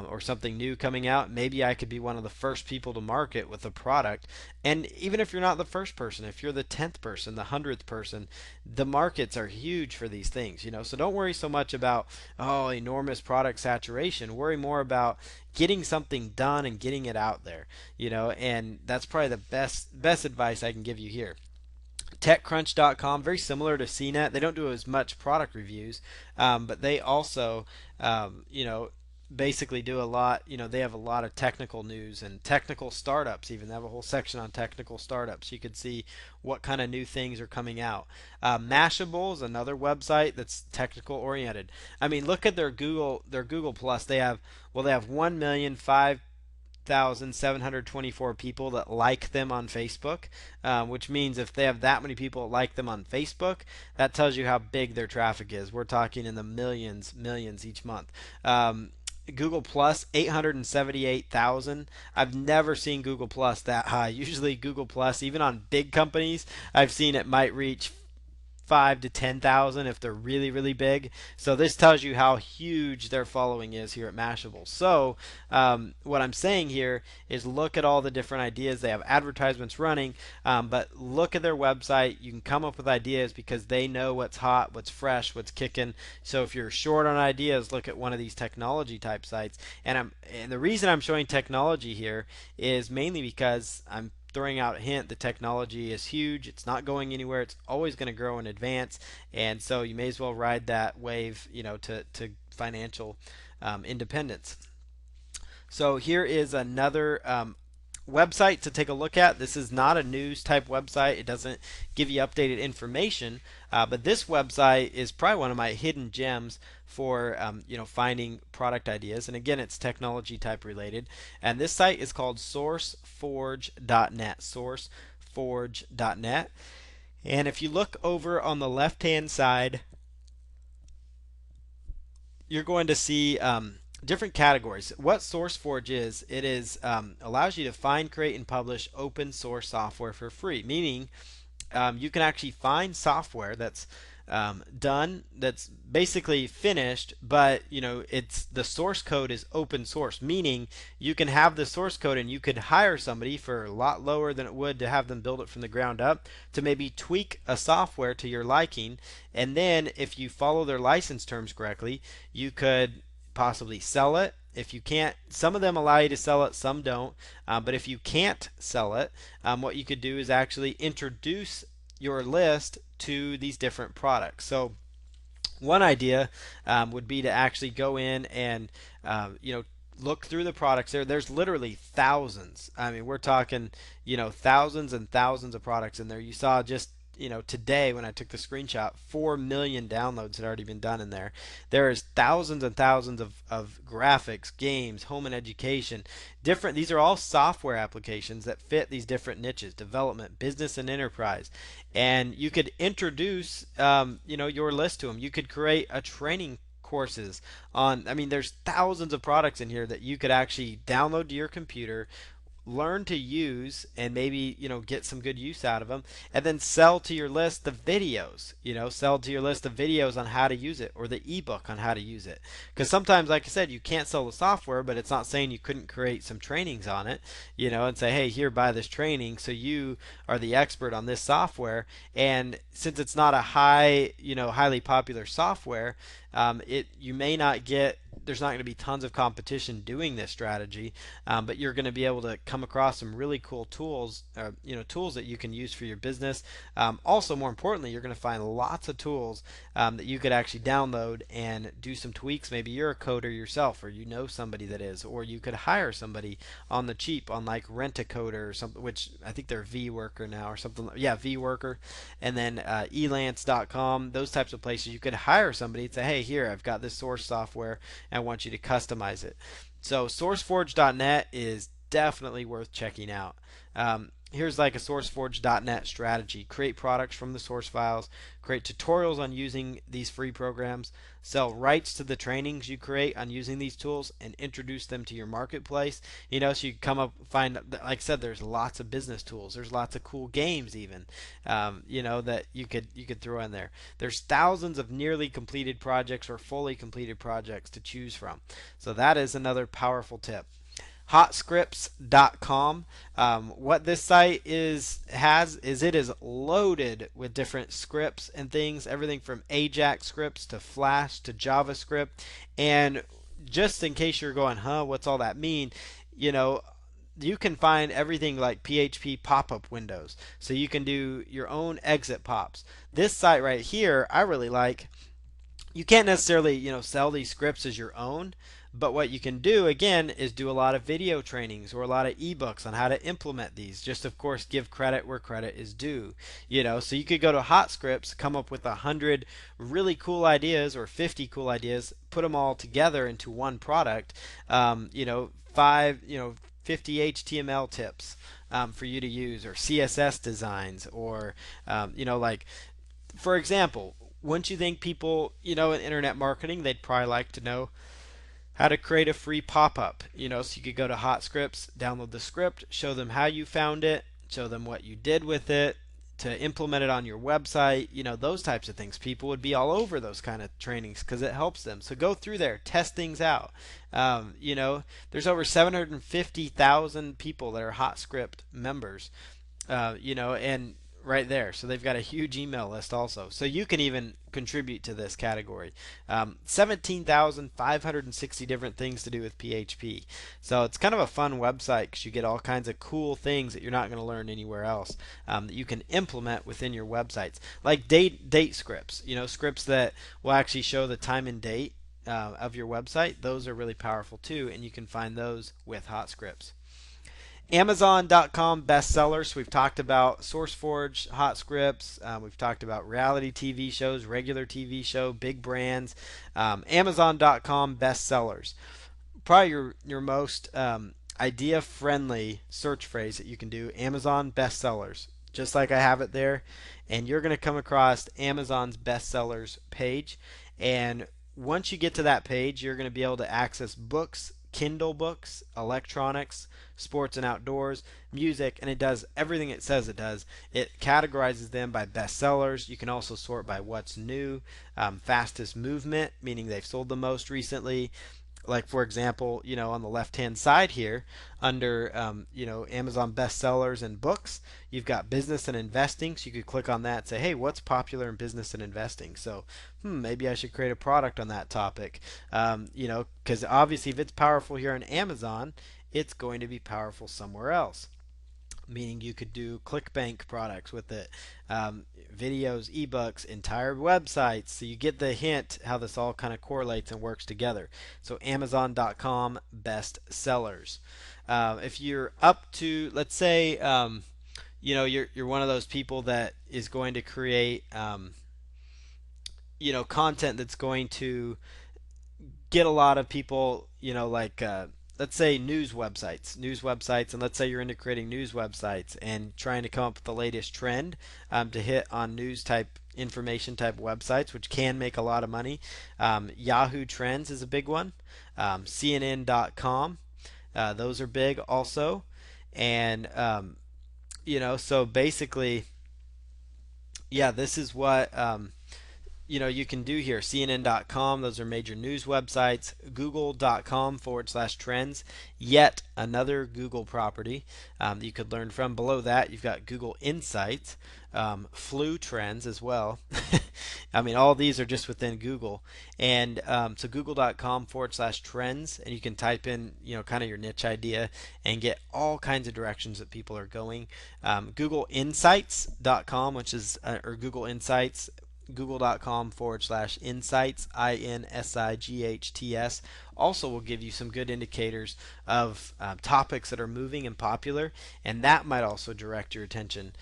or something new coming out. Maybe I could be one of the first people to market with a product. And even if you're not the first person, if you're the 10th person, the 100th person, the markets are huge for these things, so don't worry so much about, enormous product saturation. Worry more about getting something done and getting it out there, and that's probably the best advice I can give you here. TechCrunch.com, very similar to CNET. They don't do as much product reviews, but they also, basically do a lot. They have a lot of technical news and technical startups. Even they have a whole section on technical startups. You could see what kind of new things are coming out. Mashable is another website that's technical oriented. I mean, look at their Google Plus. They have 1,005,724 people that like them on Facebook, which means if they have that many people that like them on Facebook, that tells you how big their traffic is. We're talking in the millions each month. Google Plus 878,000. I've never seen Google Plus that high. Usually Google Plus, even on big companies, I've seen it might reach 5 to 10,000 if they're really big. So this tells you how huge their following is here at Mashable. So what I'm saying here is look at all the different ideas. They have advertisements running, but look at their website. You can come up with ideas because they know what's hot, what's fresh, what's kicking. So if you're short on ideas, look at one of these technology type sites. And the reason I'm showing technology here is mainly because I'm throwing out a hint. The technology is huge. It's not going anywhere. It's always going to grow and advance. And so you may as well ride that wave, to financial independence. So here is another website to take a look at. This is not a news type website. It doesn't give you updated information, but this website is probably one of my hidden gems for finding product ideas. And again, it's technology type related. And this site is called SourceForge.net. SourceForge.net. And if you look over on the left hand side, you're going to see different categories. What SourceForge is, it is allows you to find, create, and publish open source software for free. Meaning, you can actually find software that's done, that's basically finished, but it's the source code is open source. Meaning, you can have the source code and you could hire somebody for a lot lower than it would to have them build it from the ground up to maybe tweak a software to your liking, and then if you follow their license terms correctly, you could possibly sell it. If you can't, some of them allow you to sell it, some don't. But if you can't sell it, what you could do is actually introduce your list to these different products. So one idea would be to actually go in and look through the products there. There's literally thousands. I mean, we're talking thousands and thousands of products in there. You saw just today when I took the screenshot, 4 million downloads had already been done in there. There is thousands and thousands of graphics, games, home and education, different. These are all software applications that fit these different niches: development, business, and enterprise. And you could introduce your list to them. You could create a training courses on. I mean, there's thousands of products in here that you could actually download to your computer, learn to use, and maybe get some good use out of them, and then sell to your list the videos. Sell to your list of videos on how to use it, or the ebook on how to use it. Because sometimes, like I said, you can't sell the software, but it's not saying you couldn't create some trainings on it, and say, hey, here, buy this training, so you are the expert on this software. And since it's not a highly popular software, you may not get, there's not going to be tons of competition doing this strategy, but you're going to be able to come across some really cool tools, tools that you can use for your business. Also, more importantly, you're going to find lots of tools that you could actually download and do some tweaks. Maybe you're a coder yourself, or somebody that is, or you could hire somebody on the cheap on like Rent-A-Coder or something, which I think they're VWorker now or something. Yeah, VWorker, and then elance.com, those types of places. You could hire somebody and say, hey, here, I've got this source software, and I want you to customize it. So SourceForge.net is definitely worth checking out. Here's like a SourceForge.net strategy: create products from the source files, create tutorials on using these free programs, sell rights to the trainings you create on using these tools, and introduce them to your marketplace. So you come up, find, like I said, there's lots of business tools. There's lots of cool games even, that you could throw in there. There's thousands of nearly completed projects or fully completed projects to choose from. So that is another powerful tip. Hotscripts.com. What this site has is it is loaded with different scripts and things, everything from Ajax scripts to Flash to JavaScript. And just in case you're going, what's all that mean? You can find everything like PHP pop-up windows, so you can do your own exit pops. This site right here, I really like. You can't necessarily sell these scripts as your own, But what you can do again is do a lot of video trainings or a lot of ebooks on how to implement these. Just of course give credit where credit is due. So you could go to Hot Scripts, come up with 100 really cool ideas or 50 cool ideas, put them all together into one product. Five, 50 HTML tips for you to use, or CSS designs, or like for example, wouldn't you think people, in internet marketing, they'd probably like to know how to create a free pop-up, so you could go to Hot Scripts, download the script, show them how you found it, show them what you did with it to implement it on your website, those types of things. People would be all over those kind of trainings because it helps them. So go through there, test things out. There's over 750,000 people that are Hot Script members, and right there. So they've got a huge email list also. So you can even contribute to this category. 17,560 different things to do with PHP. So it's kind of a fun website because you get all kinds of cool things that you're not going to learn anywhere else, that you can implement within your websites, like date scripts. Scripts that will actually show the time and date of your website. Those are really powerful too, and you can find those with Hot Scripts. Amazon.com bestsellers. We've talked about SourceForge, Hot Scripts. We've talked about reality TV shows, regular TV show, big brands. Amazon.com bestsellers. Probably your most idea friendly search phrase that you can do. Amazon bestsellers. Just like I have it there. And you're going to come across Amazon's bestsellers page. And once you get to that page, you're going to be able to access books, Kindle books, electronics, sports and outdoors, music, and it does everything it says it does. It categorizes them by bestsellers. You can also sort by what's new, fastest movement, meaning they've sold the most recently. Like for example, on the left-hand side here, under Amazon bestsellers and books, you've got business and investing. So you could click on that and say, hey, what's popular in business and investing? So, maybe I should create a product on that topic. Because obviously, if it's powerful here on Amazon, it's going to be powerful somewhere else, meaning you could do ClickBank products with it, videos, ebooks, entire websites. So you get the hint how this all kind of correlates and works together. So Amazon.com best sellers. If you're up to, let's say, you're one of those people that is going to create, content that's going to get a lot of people, like let's say news websites, and let's say you're into creating news websites and trying to come up with the latest trend to hit on news type information type websites, which can make a lot of money. Yahoo Trends is a big one. CNN.com, those are big also, and so basically, yeah, this is what you can do here. CNN.com, those are major news websites. Google.com/trends, yet another Google property that you could learn from. Below that, you've got Google Insights, flu trends as well. I mean, all these are just within Google. And so google.com/trends, and you can type in, kind of your niche idea and get all kinds of directions that people are going. Googleinsights.com, which is, or Google Insights, google.com/insights, INSIGHTS, also will give you some good indicators of topics that are moving and popular, and that might also direct your attention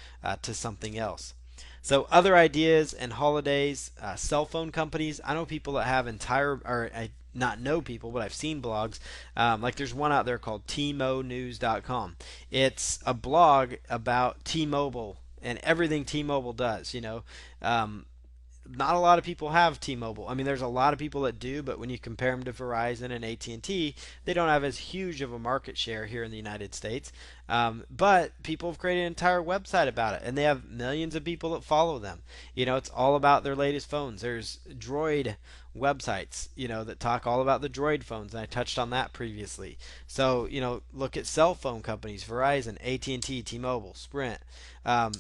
to something else. So other ideas and holidays, cell phone companies. I know people that have or I not know people, but I've seen blogs. Like there's one out there called tmonews.com. It's a blog about T-Mobile and everything T-Mobile does. Not a lot of people have T-Mobile. I mean, there's a lot of people that do, but when you compare them to Verizon and AT&T, they don't have as huge of a market share here in the United States. But people have created an entire website about it, and they have millions of people that follow them. It's all about their latest phones. There's Droid websites, that talk all about the Droid phones, and I touched on that previously. So, look at cell phone companies: Verizon, AT&T, T-Mobile, Sprint.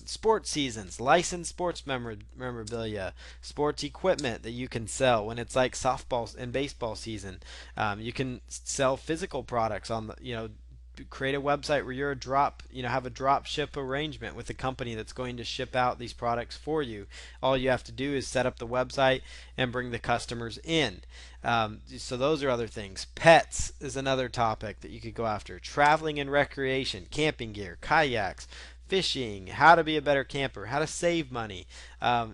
Sports seasons, licensed sports memorabilia, sports equipment that you can sell when it's like softball and baseball season. You can sell physical products on the, create a website where you're a drop, have a drop ship arrangement with a company that's going to ship out these products for you. All you have to do is set up the website and bring the customers in. So those are other things. Pets is another topic that you could go after. Traveling and recreation, camping gear, kayaks, fishing, how to be a better camper, how to save money.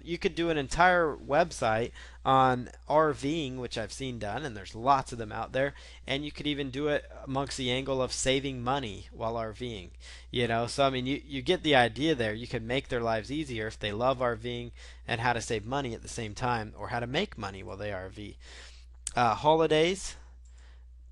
You could do an entire website on RVing, which I've seen done, and there's lots of them out there. And you could even do it amongst the angle of saving money while RVing. So I mean, you get the idea there. You can make their lives easier if they love RVing and how to save money at the same time, or how to make money while they RV. Holidays,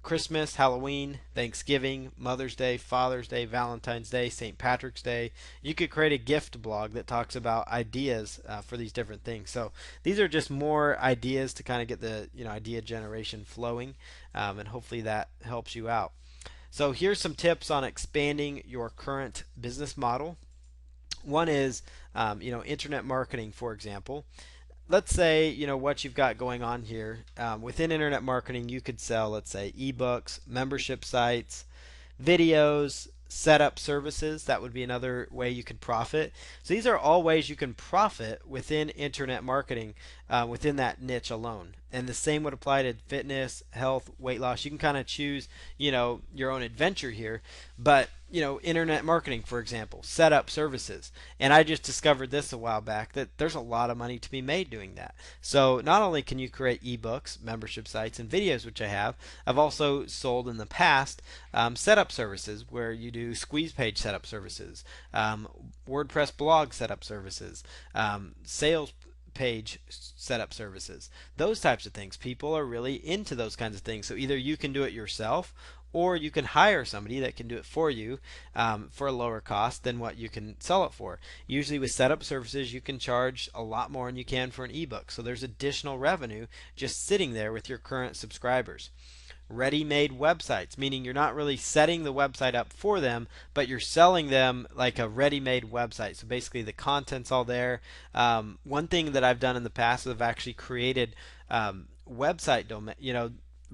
Christmas, Halloween, Thanksgiving, Mother's Day, Father's Day, Valentine's Day, St. Patrick's Day. You could create a gift blog that talks about ideas for these different things. So these are just more ideas to kind of get the idea generation flowing, and hopefully that helps you out. So here's some tips on expanding your current business model. One is internet marketing, for example. Let's say what you've got going on here within internet marketing. You could sell, let's say, ebooks, membership sites, videos, setup services. That would be another way you could profit. So these are all ways you can profit within internet marketing, within that niche alone. And the same would apply to fitness, health, weight loss. You can kind of choose your own adventure here. But internet marketing, for example, setup services. And I just discovered this a while back, that there's a lot of money to be made doing that. So not only can you create ebooks, membership sites, and videos, which I've also sold in the past setup services where you do squeeze page setup services, WordPress blog setup services, sales page setup services, those types of things. People are really into those kinds of things. So either you can do it yourself, or you can hire somebody that can do it for you for a lower cost than what you can sell it for. Usually with setup services, you can charge a lot more than you can for an ebook. So there's additional revenue just sitting there with your current subscribers. Ready-made websites, meaning you're not really setting the website up for them, but you're selling them like a ready-made website. So basically the content's all there. One thing that I've done in the past is I've actually created website domain,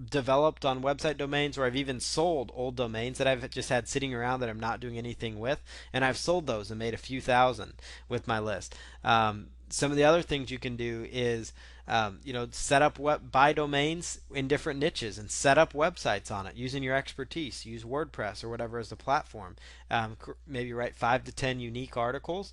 developed on website domains, or I've even sold old domains that I've just had sitting around that I'm not doing anything with, and I've sold those and made a few thousand with my list. Some of the other things you can do is set up buy domains in different niches and set up websites on it using your expertise. Use WordPress or whatever as the platform. Maybe write 5 to 10 unique articles.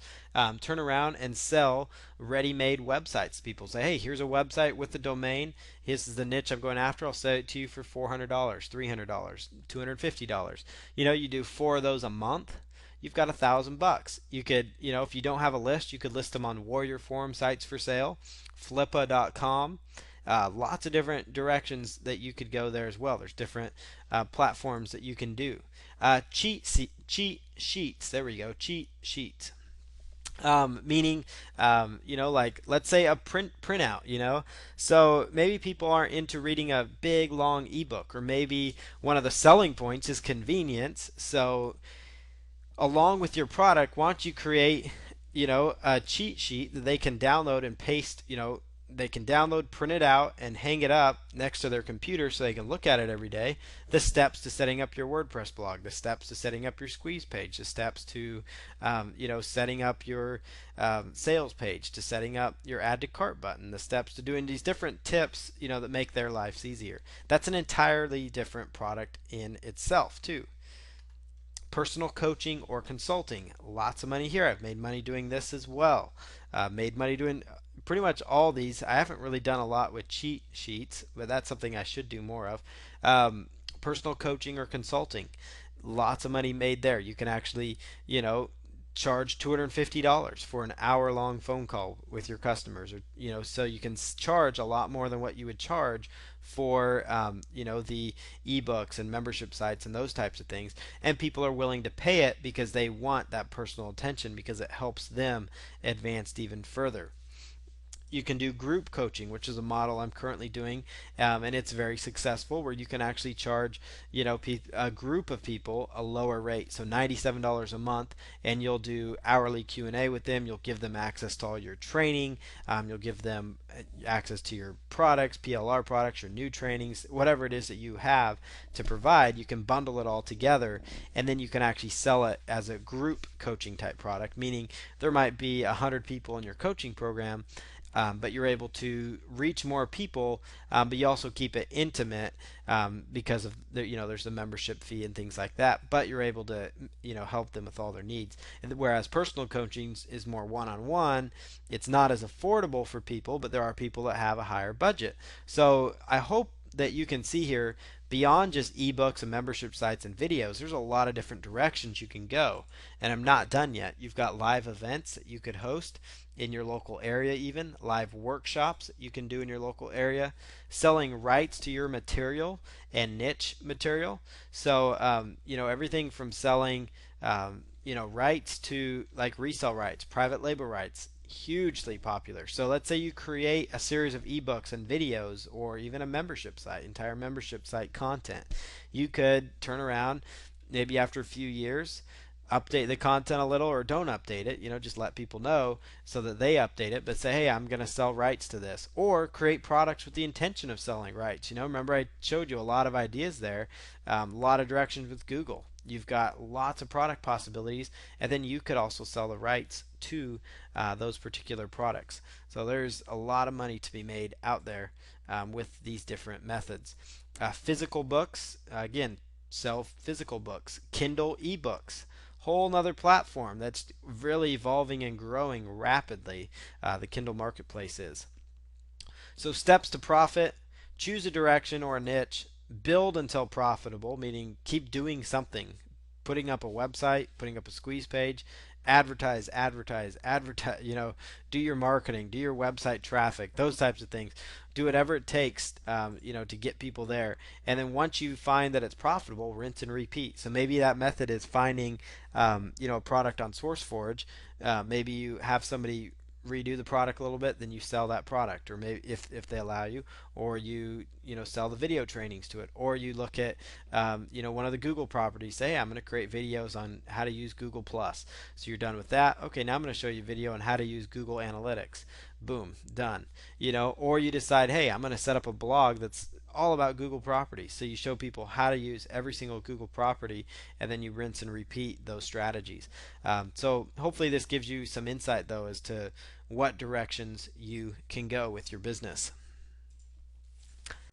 Turn around and sell ready-made websites. People say, hey, here's a website with the domain. This is the niche I'm going after. I'll sell it to you for $400, $300, $250. You do 4 of those a month. You've got $1,000. You could, if you don't have a list, you could list them on Warrior Forum sites for sale, Flippa.com. Lots of different directions that you could go there as well. There's different platforms that you can do. Cheat sheets. There we go. Cheat sheets. Meaning, like let's say a printout. So maybe people aren't into reading a big long ebook, or maybe one of the selling points is convenience. So along with your product, why don't you create, a cheat sheet that they can download and paste, they can download, print it out, and hang it up next to their computer so they can look at it every day. The steps to setting up your WordPress blog, the steps to setting up your squeeze page, the steps to, setting up your sales page, to setting up your add to cart button, the steps to doing these different tips, that make their lives easier. That's an entirely different product in itself, too. Personal coaching or consulting. Lots of money here. I've made money doing this as well. Made money doing pretty much all these. I haven't really done a lot with cheat sheets, but that's something I should do more of. Personal coaching or consulting. Lots of money made there. You can actually, charge $250 for an hour-long phone call with your customers, or so you can charge a lot more than what you would charge for the ebooks and membership sites and those types of things. And people are willing to pay it because they want that personal attention, because it helps them advance even further. You can do group coaching, which is a model I'm currently doing, and it's very successful. Where you can actually charge, a group of people a lower rate, so $97 a month, and you'll do hourly Q&A with them. You'll give them access to all your training. You'll give them access to your products, PLR products, your new trainings, whatever it is that you have to provide. You can bundle it all together, and then you can actually sell it as a group coaching type product, meaning there might be 100 people in your coaching program, but you're able to reach more people, but you also keep it intimate, because of there's the membership fee and things like that. But you're able to help them with all their needs. And whereas personal coaching is more one-on-one, it's not as affordable for people, but there are people that have a higher budget. So I hope that you can see here, beyond just ebooks and membership sites and videos, there's a lot of different directions you can go. And I'm not done yet. You've got live events that you could host in your local area, even live workshops that you can do in your local area, selling rights to your material and niche material. So everything from selling rights to like resale rights, private label rights, hugely popular. So let's say you create a series of ebooks and videos, or even a membership site, entire membership site content. You could turn around maybe after a few years, update the content a little, or don't update it, just let people know so that they update it, but say, hey, I'm going to sell rights to this, or create products with the intention of selling rights. Remember I showed you a lot of ideas there, a lot of directions with Google. You've got lots of product possibilities, and then you could also sell the rights to those particular products. So there's a lot of money to be made out there, with these different methods. Physical books, again, sell physical books. Kindle ebooks, whole nother platform that's really evolving and growing rapidly. The Kindle marketplace is. So steps to profit: choose a direction or a niche, build until profitable, meaning keep doing something, putting up a website, putting up a squeeze page, advertise, advertise, advertise, do your marketing, do your website traffic, those types of things. Do whatever it takes, to get people there. And then once you find that it's profitable, rinse and repeat. So maybe that method is finding, a product on SourceForge. Maybe you have somebody redo the product a little bit, then you sell that product, or maybe if they allow you, or you sell the video trainings to it, or you look at one of the Google properties, say, hey, I'm going to create videos on how to use Google Plus. So you're done with that. Okay, now I'm going to show you a video on how to use Google Analytics. Boom, done. Or you decide, hey, I'm going to set up a blog that's all about Google properties. So you show people how to use every single Google property, and then you rinse and repeat those strategies. So hopefully this gives you some insight, though, as to what directions you can go with your business.